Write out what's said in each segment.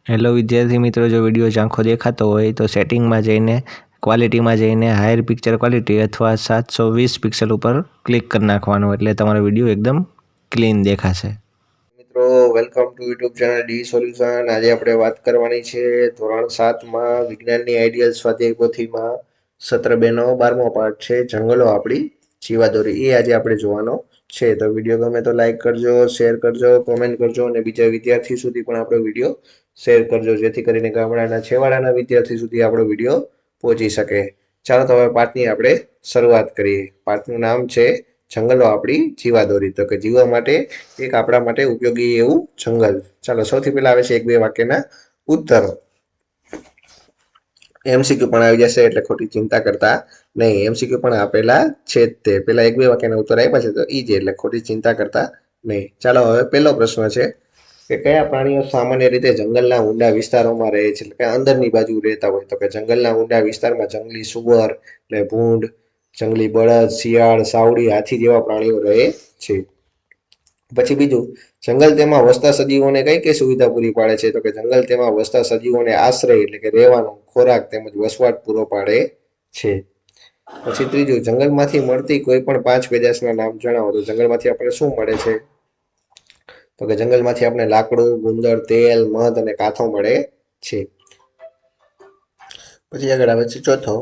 Hello વિદ્યાર્થી મિત્રો, જો વિડીયો ઝાંખો દેખાતો હોય તો સેટિંગમાં જઈને ક્વોલિટીમાં જઈને હાયર પિક્ચર ક્વોલિટી અથવા 720 પિક્સલ ઉપર ક્લિક કરી નાખવાનું, એટલે તમારો વિડીયો એકદમ ક્લીન દેખાશે. મિત્રો welcome to YouTube channel D solution. આજે આપણે વાત કરવાની છે ધોરણ 7માં વિજ્ઞાનની આઈડિયલ સ્વાધ્યાય પોથીમાં સત્ર 2નો 12મો પાઠ છે જંગલો આપણી જીવાદોરી. એ આજે આપણે જોવાનો છે. તો વિડીયો ગમે તો લાઈક કરજો, શેર કરજો, કોમેન્ટ કરજો અને બીજા વિદ્યાર્થી સુધી પણ આપણો વિડીયો શેર કરજો, જેથી કરીને ગામડાના છેવાડાના વિદ્યાર્થી સુધી આપણો વિડીયો પહોંચી શકે. ચાલો તો હવે પાઠની આપણે શરૂઆત કરીએ. પાઠનું નામ છે જંગલો આપણી જીવાદોરી. તો કે જીવવા માટે એક આપણા માટે ઉપયોગી એવું જંગલ. ચાલો સૌથી પહેલા આવે છે એક બે વાક્યના ઉત્તરો. એમસીક્યુ પણ આવી જશે એટલે ખોટી ચિંતા કરતા નહીં. એમસીક્યુ પણ આપેલા છે જ તે. પેલા એક બે વાક્યના ઉત્તર આપ્યા છે તો ઈ એટલે ખોટી ચિંતા કરતા નહીં. ચાલો હવે પહેલો પ્રશ્ન છે કે કયા પ્રાણીઓ સામાન્ય રીતે જંગલના ઊંડા વિસ્તારોમાં રહે છે, એટલે કે અંદરની બાજુ રહેતા હોય. તો કે જંગલના ઊંડા વિસ્તારમાં જંગલી સુવર એટલે ભૂંડ, જંગલી બળદ, શિયાળ, સાવડી, હાથી જેવા પ્રાણીઓ રહે છે. પછી બીજું, જંગલ તેમાં વસતા સજીવોને કઈ કઈ સુવિધા પૂરી પાડે છે. તો કે જંગલ તેમાં વસતા સજીવોને આશ્રય એટલે કે રહેવાનો, ખોરાક તેમજ વસવાટ પૂરો પાડે છે. પછી ત્રીજું, જંગલમાંથી મળતી કોઈ પણ 5 પેદાશના નામ જણાવો. તો જંગલમાંથી આપણે શું મળે છે. તો કે જંગલમાંથી આપણે લાકડું, ગુંદર, તેલ, મધ અને કાથો મળે છે. પછી આગળ આવે છે ચોથો,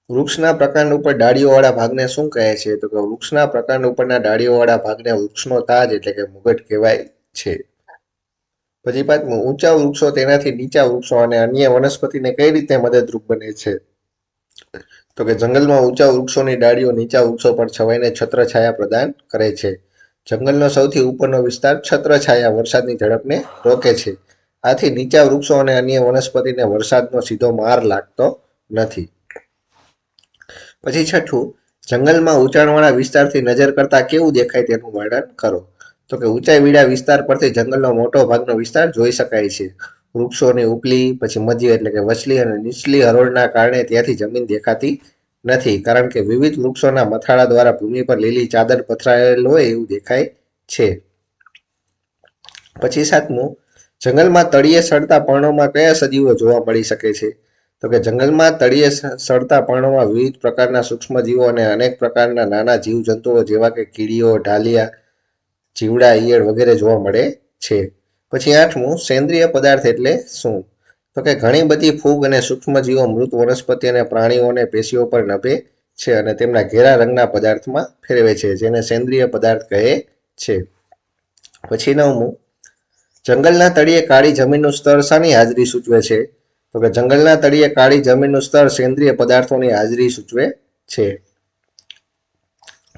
વૃક્ષના પ્રકાંડ ઉપર ડાળીઓવાળા ભાગને શું કહે છે. તો કે વૃક્ષના પ્રકાંડ ઉપરના ડાળીઓવાળા ભાગને વૃક્ષનો તાજ એટલે કે મુગટ કહેવાય છે. પછી પાંચમું, ઊંચા વૃક્ષો તેનાથી નીચા વૃક્ષો અને અન્ય વનસ્પતિને કઈ રીતે મદદરૂપ બને છે. તો કે જંગલમાં ઊંચા વૃક્ષોની ડાળીઓ નીચા વૃક્ષો પર છવાઈને છત્રછાયા પ્રદાન કરે છે. જંગલનો સૌથી ઉપરનો વિસ્તાર છત્રછાયા વરસાદની ઝડપને રોકે છે. આથી નીચા વૃક્ષો અને અન્ય વનસ્પતિને વરસાદનો સીધો માર લાગતો નથી. પછી છઠ્ઠું, જંગલમાં ઊંચાણવાળા વિસ્તારથી નજર કરતા કેવું દેખાય તેનું વર્ણન કરો. તો કે ઊંચાઈવાળા વિસ્તાર પરથી જંગલનો મોટો ભાગનો વિસ્તાર જોઈ શકાય છે. વૃક્ષોની ઉપલી, પછી મધ્ય એટલે કે વચલી અને નીચલી હરોળના કારણે ત્યાંથી જમીન દેખાતી નથી, કારણ કે વિવિધ વૃક્ષોના મથાળા દ્વારા ભૂમિ પર લીલી ચાદર પથરાયેલ હોય એવું દેખાય છે. પછી સાતમું, જંગલમાં તળિયે સડતા પર્ણોમાં કયા સજીવો જોવા મળી શકે છે. તો કે જંગલમાં તળિયે સડતા પર્ણોમાં વિવિધ પ્રકારના સૂક્ષ્મજીવો અને અનેક પ્રકારના નાના જીવજંતુઓ જેવા કે કીડીઓ, ઢાલિયા, જીવડા, ઈયળ વગેરે જોવા મળે છે. પછી આઠમું, સેન્દ્રિય પદાર્થ એટલે શું. તો કે ઘણી બધી ફૂગ અને સૂક્ષ્મજીવો મૃત વનસ્પતિ અને પ્રાણીઓને પેશીઓ પર નભે છે અને તેમના ઘેરા રંગના પદાર્થમાં ફેરવે છે, જેને સેન્દ્રિય પદાર્થ કહે છે. પછી નવમું, જંગલના તળિયે કાળી જમીનનું સ્તર શાની હાજરી સૂચવે છે. તો કે જંગલના તળિયે કાળી જમીનનું સ્તર સેન્દ્રિય પદાર્થોની હાજરી સૂચવે છે.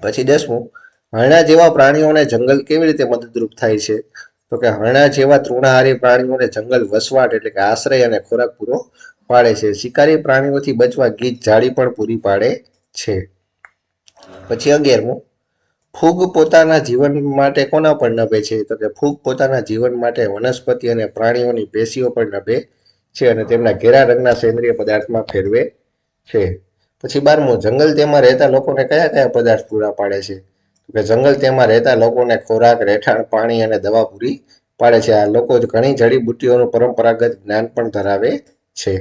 પછી 10મું, હરણા જેવા પ્રાણીઓને જંગલ કેવી રીતે મદદરૂપ થાય છે. તો કે હરણા જેવા તૃણાહારી પ્રાણીઓને જંગલ વસવાટ એટલે કે આશ્રય અને ખોરાક પૂરો પાડે છે. શિકારી પ્રાણીઓથી બચવા ગીચ જાળી પણ પૂરી પાડે છે. પછી 11મું, ફૂગ પોતાના જીવન માટે કોના પર નભે છે. તો કે ફૂગ પોતાના જીવન માટે વનસ્પતિ અને પ્રાણીઓની પેશીઓ પર નભે છે અને તેમના ઘેરા રંગના સેન્દ્રિય પદાર્થમાં ફેરવે છે. પછી 12મું, જંગલ તેમાં રહેતા લોકોને કયા કયા પદાર્થ પૂરા પાડે છે. તો કે જંગલ તેમાં રહેતા લોકોને ખોરાક, રહેઠાણ, પાણી અને દવા પૂરી પાડે છે. આ લોકો ઘણી જડીબુટ્ટીઓનું પરંપરાગત જ્ઞાન પણ ધરાવે છે.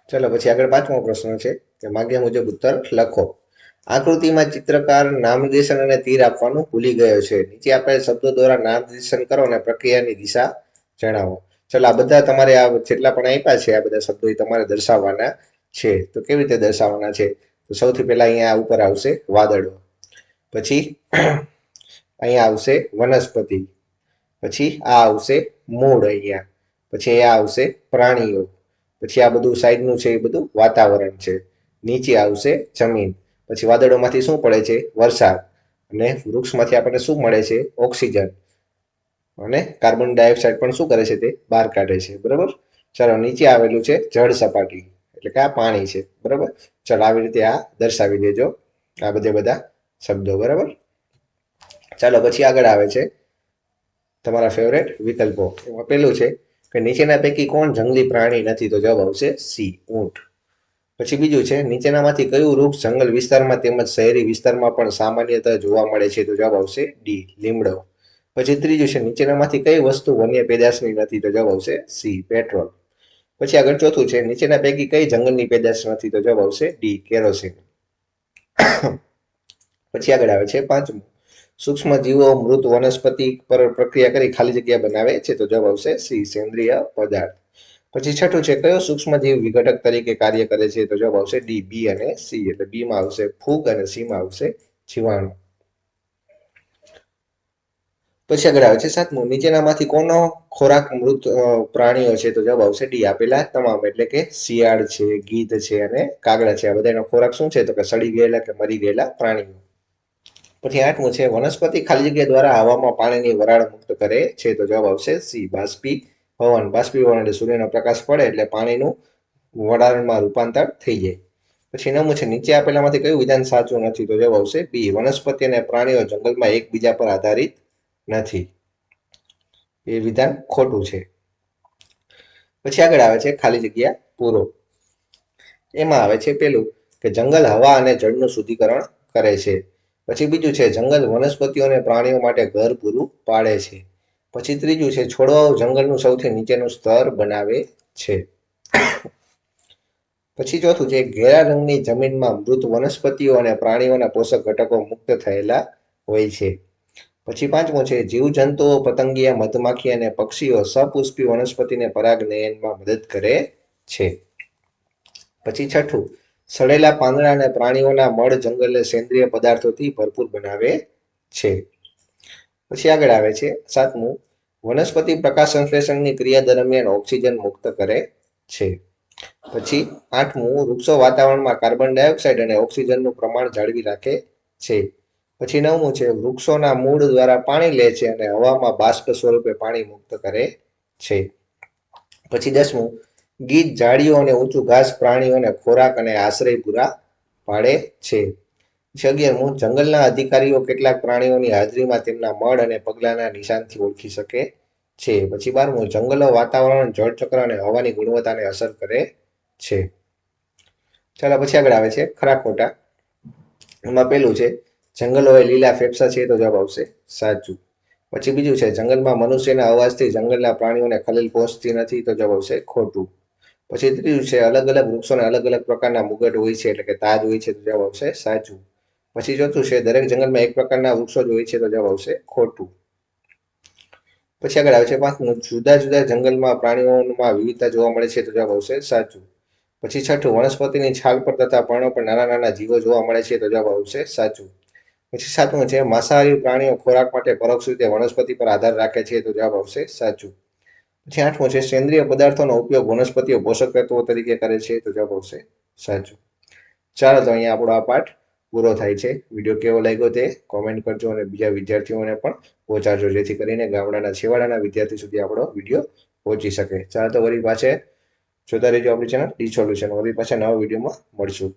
ચલો પછી આગળ 5મો પ્રશ્ન છે કે માગ્યા મુજબ ઉત્તર લખો. આકૃતિમાં ચિત્રકાર નામનિર્દેશન અને તીર આપવાનું ભૂલી ગયો છે. નીચે આપેલ શબ્દો દ્વારા નામનિર્દેશન કરો અને પ્રક્રિયાની દિશા જણાવો. ચલો આ બધા તમારે આ જેટલા પણ આપ્યા છે આ બધા શબ્દો એ તમારે દર્શાવવાના છે. તો કેવી રીતે દર્શાવવાના છે. તો સૌથી પહેલા અહીંયા ઉપર આવશે વાદળો, પછી અહીંયા આવશે વનસ્પતિ, પછી આ આવશે મૂળ અહીંયા, પછી અહીંયા આવશે પ્રાણીઓ, પછી આ બધું સાઈડનું છે એ બધું વાતાવરણ છે. નીચે આવશે જમીન, પછી વાદળોમાંથી શું પડે છે, વરસાદ, અને વૃક્ષમાંથી આપણને શું મળે છે, ઓક્સિજન, અને કાર્બન ડાયોક્સાઇડ પણ શું કરે છે તે બહાર કાઢે છે. બરાબર. ચાલો નીચે આવેલું છે જળ સપાટી, એટલે કે આ પાણી છે. બરાબર. ચાલો આવી રીતે આ દર્શાવી દેજો આ બધા શબ્દો. બરાબર. ચાલો પછી આગળ આવે છે તમારા ફેવરેટ વિકલ્પો. એમાં પેલું છે કે નીચેના પૈકી કોણ જંગલી પ્રાણી નથી. તો જવાબ આવશે સી, ઊંટ. પછી બીજું છે નીચેનામાંથી કયું વૃક્ષ જંગલ વિસ્તારમાં તેમજ શહેરી વિસ્તારમાં પણ સામાન્યતઃ જોવા મળે છે. તો જવાબ આવશે ડી, લીમડો. પછી ત્રીજું છે નીચેનામાંથી કઈ વસ્તુ વન્ય પેદાશની નથી? તો જવાબ આવશે સી પેટ્રોલ. પછી આગળ ચોથું છે નીચેના પૈકી કઈ જંગલની પેદાશ નથી? તો જવાબ આવશે ડી કેરોસીન. પછી આગળ આવે છે પાંચમું, સૂક્ષ્મ જીવો મૃત વનસ્પતિ પર પ્રક્રિયા કરી ખાલી જગ્યા બનાવે છે? તો જવાબ આવશે સી સેન્દ્રિય પદાર્થ. પછી છઠ્ઠું છે કયો સૂક્ષ્મ જીવ વિઘટક તરીકે કાર્ય કરે છે? તો જવાબ આવશે ડી બી અને સી. એટલે બી માં આવશે ફૂગ અને સી માં આવશે જીવાણુ. પછી આગળ આવે છે સાતમું, નીચેનામાંથી કોનો ખોરાક મૃત પ્રાણીઓ છે? તો જવાબ આવશે ડી આપેલા તમામ, એટલે કે શિયાળ છે, ગીધ છે અને કાગડા છે. આ બધાનો ખોરાક શું છે? તો કે સડી ગયેલા કે મરી ગયેલા પ્રાણીઓ. પછી આઠમું છે વનસ્પતિ ખાલી જગ્યા દ્વારા હવામાં પાણીની વરાળ મુક્ત કરે છે? તો જવાબ આવશે સી બાષ્પીભવન. બાષ્પીભવન એટલે સૂર્યનો પ્રકાશ પડે એટલે પાણીનું વરાળમાં રૂપાંતર થઈ જાય. પછી નવમું છે નીચે આપેલામાંથી કયું વિધાન સાચું નથી? તો જવાબ આવશે બી વનસ્પતિ અને પ્રાણીઓ જંગલમાં એકબીજા પર આધારિત નથી. એ વિધાન ખોટું છે. પછી આગળ આવે છે ખાલી જગ્યા પૂરો. એમાં આવે છે પેલું કે જંગલ હવા અને જળનું શુદ્ધિકરણ કરે છે. પછી બીજું છે જંગલ વનસ્પતિઓ અને પ્રાણીઓ માટે ઘર પૂરું પાડે છે. પછી ત્રીજું છે છોડવાઓ જંગલનું સૌથી નીચેનું સ્તર બનાવે છે. પછી ચોથું છે ઘેરા રંગની જમીનમાં મૃત વનસ્પતિઓ અને પ્રાણીઓના પોષક ઘટકો મુક્ત થયેલા હોય છે. પછી પાંચમું છે જીવજંતુઓ પતંગિયા મધમાખી અને પક્ષીઓ સપુષ્પી વનસ્પતિને પરાગનયનમાં મદદ કરે છે. પછી છઠ્ઠું સડેલા પાંદડા અને પ્રાણીઓના મળ જંગલને સેન્દ્રિય પદાર્થોથી ભરપૂર બનાવે છે. પછી આગળ આવે છે સાતમું, વનસ્પતિ પ્રકાશ સંશ્લેષણની ક્રિયા દરમિયાન ઓક્સિજન મુક્ત કરે છે. પછી આઠમું, વૃક્ષો વાતાવરણમાં કાર્બન ડાયોક્સાઇડ અને ઓક્સિજનનું પ્રમાણ જાળવી રાખે છે. પછી નવમું છે વૃક્ષોના મૂળ દ્વારા પાણી લે છે અને હવામાં બાષ્પ સ્વરૂપે પાણી મુક્ત કરે છે. પછી 10મું, ગીધ ઝાડીઓ અને ઊંચું ઘાસ પ્રાણીઓને ખોરાક અને આશ્રય પૂરા પાડે છે. 11મું, જંગલના અધિકારીઓ કેટલાક પ્રાણીઓની હાજરીમાં તેમના મળ અને પગલાના નિશાનથી ઓળખી શકે છે. પછી 12મું, જંગલો વાતાવરણ, જળચક્ર અને હવાની ગુણવત્તાને અસર કરે છે. ચાલો પછી આગળ આવે છે ખરા ખોટા. એમાં પેલું છે જંગલો એ લીલા ફેફસા છે? તો જવાબ આવશે સાચું. પછી બીજું છે જંગલમાં મનુષ્યના અવાજથી જંગલના પ્રાણીઓને ખલેલ પહોંચતી નથી? તો જવાબ આવશે ખોટું. પછી ત્રીજું છે અલગ અલગ વૃક્ષોને અલગ અલગ પ્રકારના મુગટ હોય છે, એટલે કે તાજ હોય છે? તો જવાબ આવશે સાચું. પછી ચોથું છે દરેક જંગલમાં એક પ્રકારના વૃક્ષો જ હોય છે? તો જવાબ આવશે ખોટું. પછી આગળ આવે છે પાંચમું, જુદા જુદા જંગલમાં પ્રાણીઓમાં વિવિધતા જોવા મળે છે? તો જવાબ આવશે સાચું. પછી છઠ્ઠું, વનસ્પતિની છાલ પર તથા પર્ણો પર નાના નાના જીવો જોવા મળે છે? તો જવાબ આવશે સાચું. પછી સાતમું છે માંસાહારી પ્રાણીઓ ખોરાક માટે પરોક્ષ રીતે વનસ્પતિ પર આધાર રાખે છે? તો જવાબ આવશે સાચું. પછી આઠમું છે સેન્દ્રિય પદાર્થોનો ઉપયોગ વનસ્પતિઓ પોષક તત્વો તરીકે કરે છે? તો જવાબ આવશે સાચું. ચાલો તો અહીંયા આપણો આ પાઠ પૂરો થાય છે. વિડીયો કેવો લાગ્યો તે કોમેન્ટ કરજો અને બીજા વિદ્યાર્થીઓને પણ પહોંચાડજો, જેથી કરીને ગામડાના છેવાડાના વિદ્યાર્થી સુધી આપણો વિડીયો પહોંચી શકે. ચાલો તો વળી પાછે જોતા રહેજો આપણી ચેનલ ડી સોલ્યુશન. વળી પાછા નવા વિડીયોમાં મળશું.